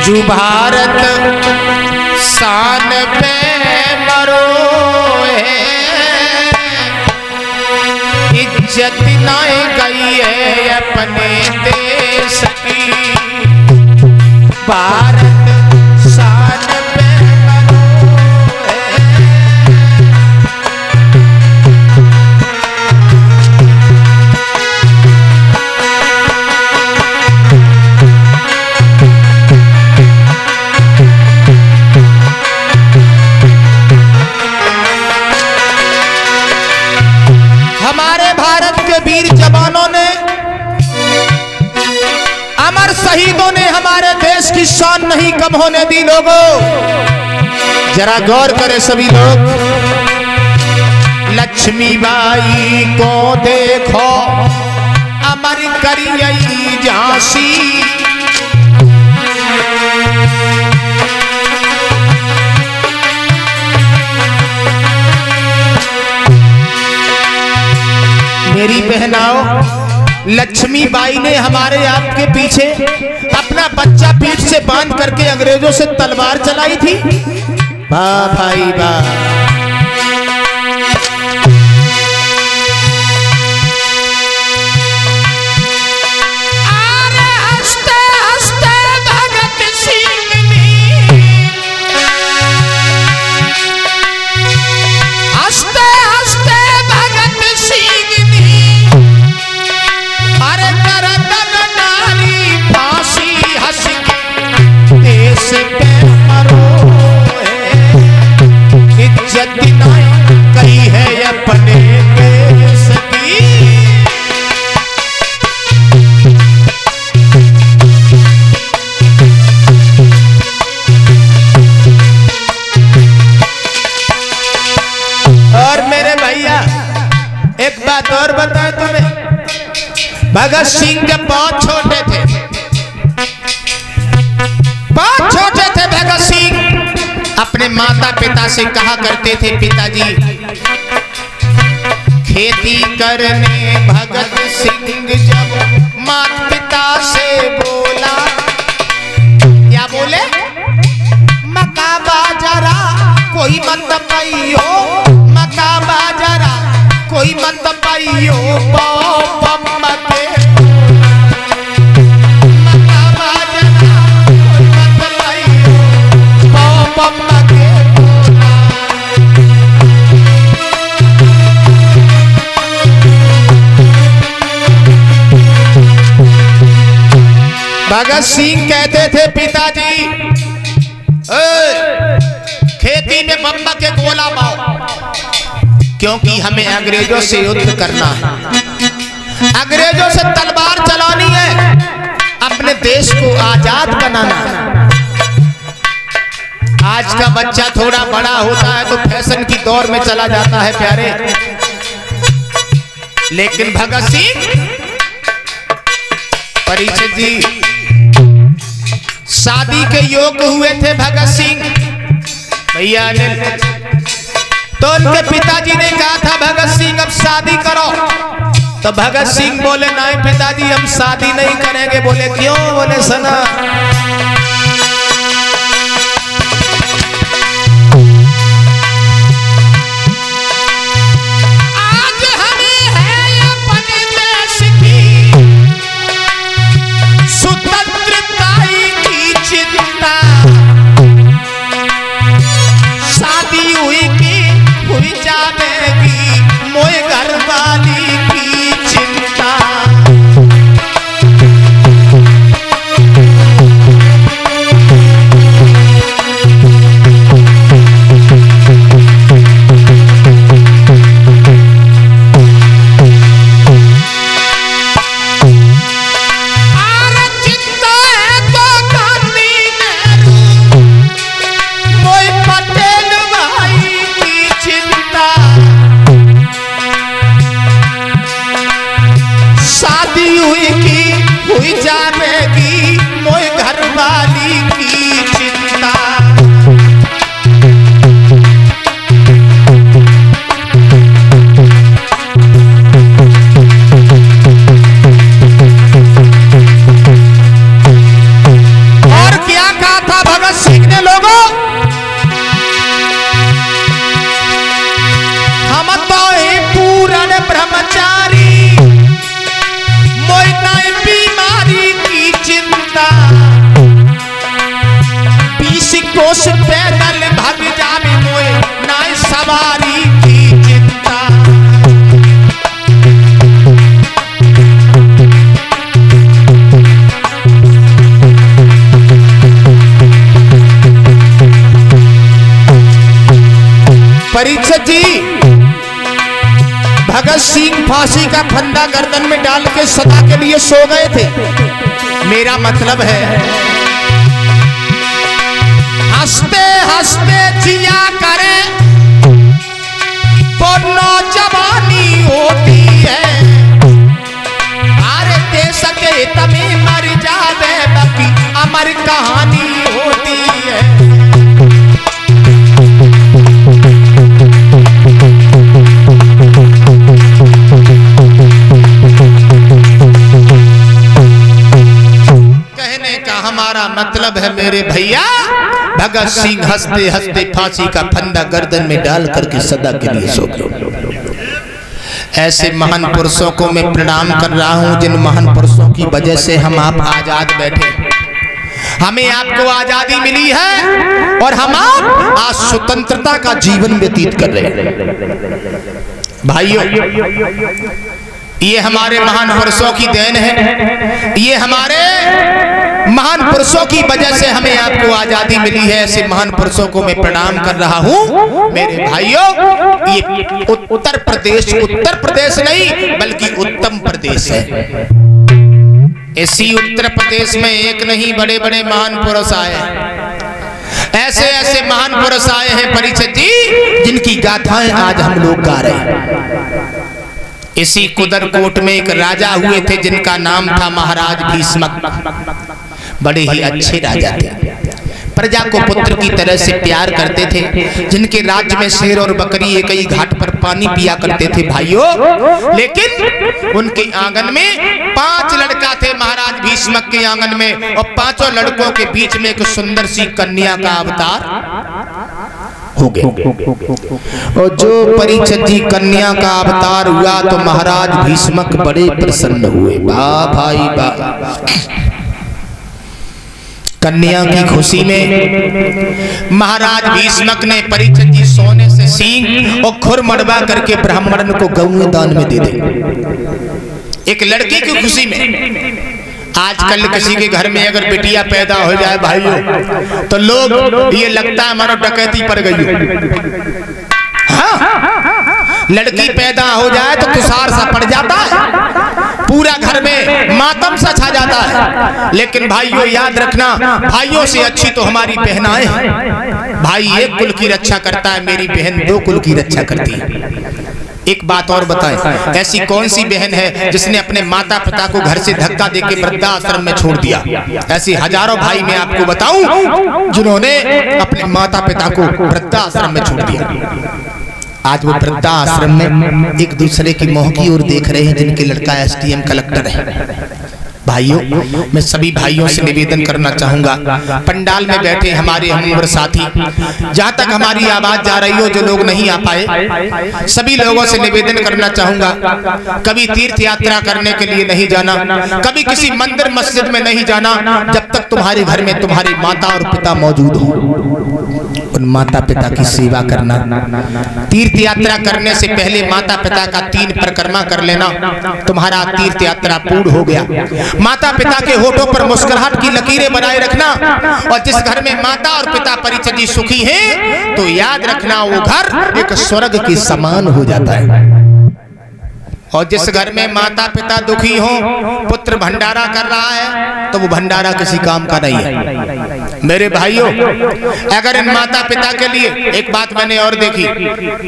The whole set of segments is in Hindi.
जू भारत शान पे मरो है, इज्जत ना गई है अपने देश की। भारत शान पे मरो है। हमारे भारत के वीर जवानों ने, अमर शहीदों ने हमारे देश की शान नहीं कम होने दी। लोगों जरा गौर करें सभी लोग। लक्ष्मीबाई को देखो अमर करियई झांसी, मेरी बहनाओं, लक्ष्मीबाई ने हमारे आपके पीछे अपना बच्चा पीठ से बांध करके अंग्रेजों से तलवार चलाई थी। वाह भाई वाह। और बताए तुम्हें, भगत सिंह जब बहुत छोटे थे, भगत सिंह अपने माता पिता से कहा करते थे, पिताजी खेती करने भगत सिंह जब माता पिता से बोला, क्या बोले? मका बाजरा कोई मत पाइयो, मका बाजरा कोई मत पाइयो, मका बाजरा कोई मत पाइयो, भगत सिंह कहते थे, पिताजी खेती में बम्बा के गोला पाओ, क्योंकि हमें अंग्रेजों से युद्ध करना है, अंग्रेजों से तलवार चलानी है, अपने देश को आजाद बनाना है। आज का बच्चा थोड़ा बड़ा होता है तो फैशन की दौर में चला जाता है प्यारे, लेकिन भगत सिंह, परीक्षित जी शादी के योग्य हुए थे भगत सिंह भैया ने, तो उनके पिताजी ने कहा था, भगत सिंह अब शादी करो, तो भगत सिंह बोले नहीं पिताजी हम शादी नहीं करेंगे। बोले क्यों? बोले सना लोगों, हम तो पूर्ण ब्रह्मचारी, मोई नाई बीमारी की चिंता, 20 कोस पैदल भाग जावे मोई नाई सवारी की चिंता। परीक्षित जी, भगत सिंह फांसी का फंदा गर्दन में डाल के सदा के लिए सो गए थे। मेरा मतलब है हंसते हंसते जिया करे तो नौजवानी होती है, अरे दे सके तभी मर जावे बाकी अमर कहानी होती है। हमारा मतलब है मेरे भैया, भगत सिंह हंसते हंसते फांसी का फंदा गर्दन में डाल करके सदा के लिए सो गए। ऐसे महान पुरुषों को मैं प्रणाम कर रहा हूं, जिन महान पुरुषों की वजह से हम आप आजाद बैठे, हमें आपको आजादी मिली है और हम आप आज स्वतंत्रता का जीवन व्यतीत कर रहे हैं। भाइयों, ये हमारे महान पुरुषों की देन है, ये हमारे महान पुरुषों की वजह से हमें आपको आजादी मिली है। ऐसे महान पुरुषों को मैं प्रणाम कर रहा हूं। मेरे भाइयों, ये उत्तर प्रदेश नहीं बल्कि उत्तम प्रदेश है। इसी उत्तर प्रदेश में एक नहीं बड़े बड़े महान पुरुष आए, ऐसे ऐसे महान पुरुष आए हैं परीक्षित जी, जिनकी गाथाएं आज हम लोग गा रहे हैं। इसी कुदरकोट में एक राजा हुए थे जिनका नाम था महाराज भीष्मक। बड़े ही अच्छे राजा थे, प्रजा को पुत्र की तरह से प्यार करते थे, जिनके राज्य में शेर और बकरी एक ही घाट पर पानी पिया करते थे। भाइयों, लेकिन उनके आंगन में 5 लड़का थे महाराज भीष्मक के आंगन में, और 5 लड़कों के बीच में एक सुंदर सी कन्या का अवतार हो गया। और जो परीक्षित जी कन्या का अवतार हुआ तो महाराज भीष्मक बड़े प्रसन्न हुए। वाह भाई वाह। कन्या की खुशी में महाराज भीष्मक ने परीक्षित जी सोने से सींग और खुर मड़वा करके ब्राह्मण को गऊ दान में दे दे। एक लड़की की खुशी में। आजकल किसी के घर में अगर बिटिया पैदा हो जाए भाइयों, तो लोग ये लगता है हमारा डकैती पड़ गई। हाँ, लड़की पैदा हो जाए तो तुषार सा पड़ जाता है, पूरा घर में मातम सा छा जाता है। लेकिन भाइयों याद रखना, भाइयों से अच्छी तो हमारी बहनाएं हैं। भाई एक कुल की रक्षा करता है, मेरी बहन 2 कुल की रक्षा करती है। एक बात और बताएं, ऐसी कौन सी बहन है जिसने अपने माता पिता को घर से धक्का देके वृद्धाश्रम में छोड़ दिया? ऐसी हजारों भाई मैं आपको बताऊं जिन्होंने अपने माता पिता को वृद्धाश्रम में छोड़ दिया। आज वो वृद्धाश्रम में एक दूसरे की मुंह की ओर देख रहे हैं, जिनके लड़का एसडीएम कलेक्टर है। भाइयों, मैं सभी भाइयों से निवेदन करना चाहूंगा, पंडाल में बैठे हमारे हमउम्र साथी, जहां तक हमारी आवाज जा रही हो, जो लोग नहीं आ पाए, सभी लोगों से निवेदन करना चाहूंगा, कभी तीर्थ यात्रा करने के लिए नहीं जाना, कभी किसी मंदिर मस्जिद में नहीं जाना जब तक तुम्हारे घर में तुम्हारे माता और पिता मौजूद हो। उन माता पिता की सेवा करना। तीर्थ यात्रा करने से पहले माता पिता का 3 परिक्रमा कर लेना, तुम्हारा तीर्थ यात्रा पूर्ण हो गया। माता पिता के होठों पर मुस्कुराहट की लकीरें बनाए रखना, और जिस घर में माता और पिता परिचित सुखी हैं, तो याद रखना वो घर एक स्वर्ग के समान हो जाता है। और जिस घर में माता पिता दुखी हो, पुत्र भंडारा कर रहा है, तो वो भंडारा किसी काम का नहीं है। मेरे भाइयों, अगर इन माता पिता के लिए एक बात मैंने और देखी,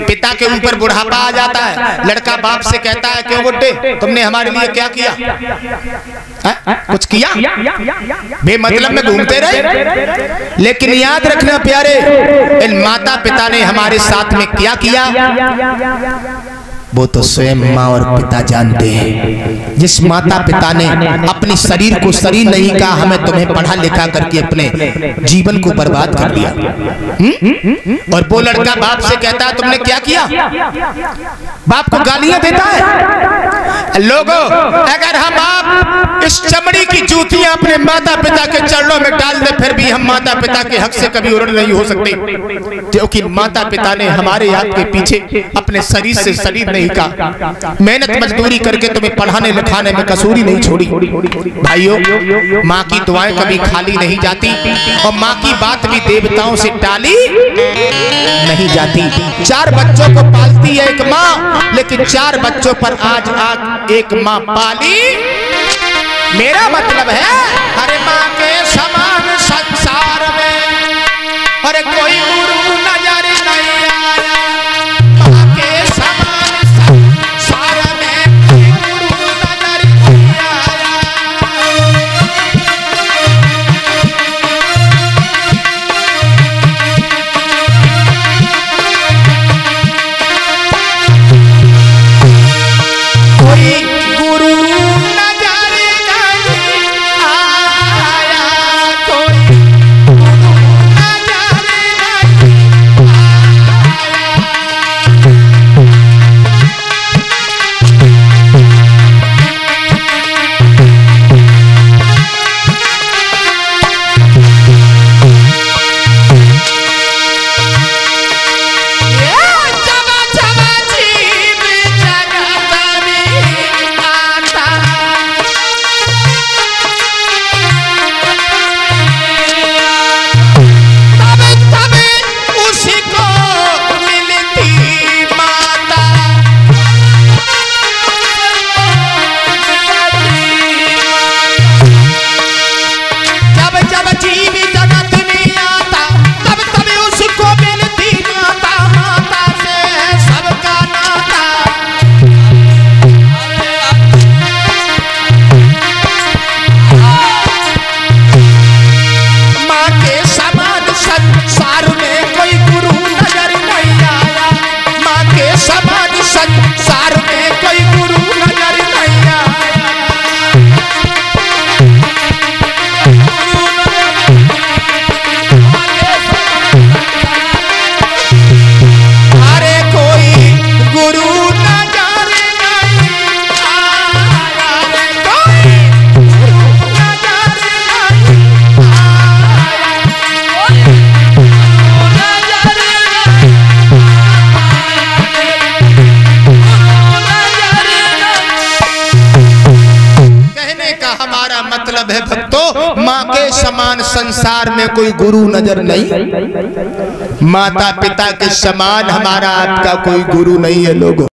पिता के ऊपर बुढ़ापा आ जाता है, लड़का बाप से कहता है, क्यों बुड्ढे तुमने हमारे लिए क्या किया? कुछ किया? बेमतलब में घूमते रहे। लेकिन याद रखना प्यारे, इन माता पिता ने हमारे साथ में क्या किया वो तो स्वयं माँ और पिता जानते हैं। जिस माता पिता ने अपने शरीर को शरीर नहीं कहा, हमें तुम्हें पढ़ा लिखा करके अपने जीवन को बर्बाद कर दिया। और वो लड़का बाप से कहता है तुमने क्या किया, बाप को गालियां देता है। लोगों, अगर हम आप इस चमड़ी की जूतियां अपने माता पिता के चरणों में डाल दे, फिर भी हम माता पिता के हक से कभी उड़ नहीं हो सकते, क्योंकि माता पिता ने हमारे आपके पीछे अपने शरीर से शरीर नहीं कहा, मेहनत मजदूरी करके तुम्हें पढ़ाने लिखाने में कसूरी नहीं छोड़ी। भाइयों, माँ की दुआएं कभी खाली नहीं जाती और माँ की बात भी देवताओं से टाली नहीं जाती। 4 बच्चों को पालती है एक माँ, लेकिन 4 बच्चों पर आज एक माँ पाली। मेरा मतलब है हरे माँ के समान संसार में और कोई गुरु नजर नहीं आया। माँ के समान संसार में कोई गुरु नजर नहीं आया। कोई गुरु नजर नहीं आया, कोई गुरु नजर नहीं मतलब है भक्तों, माँ के समान संसार में कोई गुरु नजर नहीं, माता पिता के समान हमारा आपका कोई गुरु नहीं है लोगों।